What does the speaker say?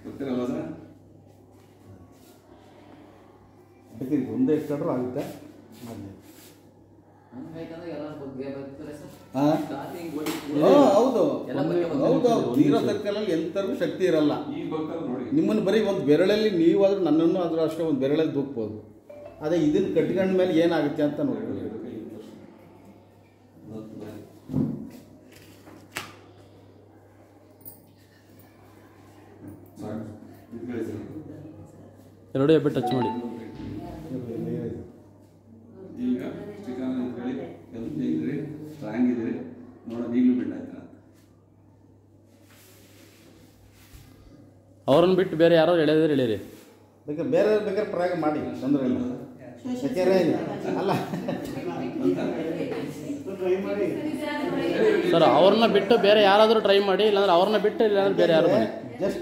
ಗೊತ್ತಿರಲ್ಲ ಸರ್, ಒಂದೇ ಇಟ್ಕೊಂಡ್ರು ಆಗುತ್ತೆ. ಹೌದು ಹೌದು, ನೀರೋ ಸರ್ಕಲಲ್ಲಿ ಎಂಥವ್ರಿಗೂ ಶಕ್ತಿ ಇರಲ್ಲ. ನಿಮ್ಮನ್ನು ಬರೀ ಒಂದು ಬೆರಳಲ್ಲಿ ನೀವಾದ್ರೂ ನನ್ನನ್ನು ಆದರೂ ಅಷ್ಟೇ ಒಂದು ಬೆರಳಲ್ಲಿ ದೂಕ್ಬೋದು. ಅದೇ ಇದನ್ನು ಕಟ್ಕೊಂಡ ಮೇಲೆ ಏನಾಗುತ್ತೆ ಅಂತ ನೋಡ್ಕೊಳ್ಳಿ. ಎರಡು ಹೆಬ್ಬೆ ಟಚ್ ಮಾಡಿ. ಈಗ ಶ್ರೀಕಾಂತ್ ಅಂತ ಹೇಳಿ ಹೆಲ್ತ್ ಇದ್ರಿ, ಸ್ಟ್ರಾಂಗ್ ಇದ್ರಿ, ನೋಡೋದು ಈಗಲೂ ಬೆಂಡ್ ಆಯ್ತಾ? ಅವ್ರನ್ನ ಬಿಟ್ಟು ಬೇರೆ ಯಾರೋ ಎಳೆದ್ರೆ ಎಳೀರಿ. ಬೇಕಾದ್ರೆ ಬೇರೆ ಬೇಕಾದ್ರೆ ಪ್ರಯೋಗ ಮಾಡಿ, ತೊಂದರೆ ಇಲ್ಲ. ಅಲ್ಲ ಸರ್, ಅವ್ರನ್ನ ಬಿಟ್ಟು ಬೇರೆ ಯಾರಾದರೂ ಟ್ರೈ ಮಾಡಿ, ಇಲ್ಲಾಂದ್ರೆ ಅವ್ರನ್ನ ಬಿಟ್ಟು ಇಲ್ಲಾಂದ್ರೆ ಬೇರೆ ಯಾರು ಮಾಡಿ. ಜಸ್ಟ್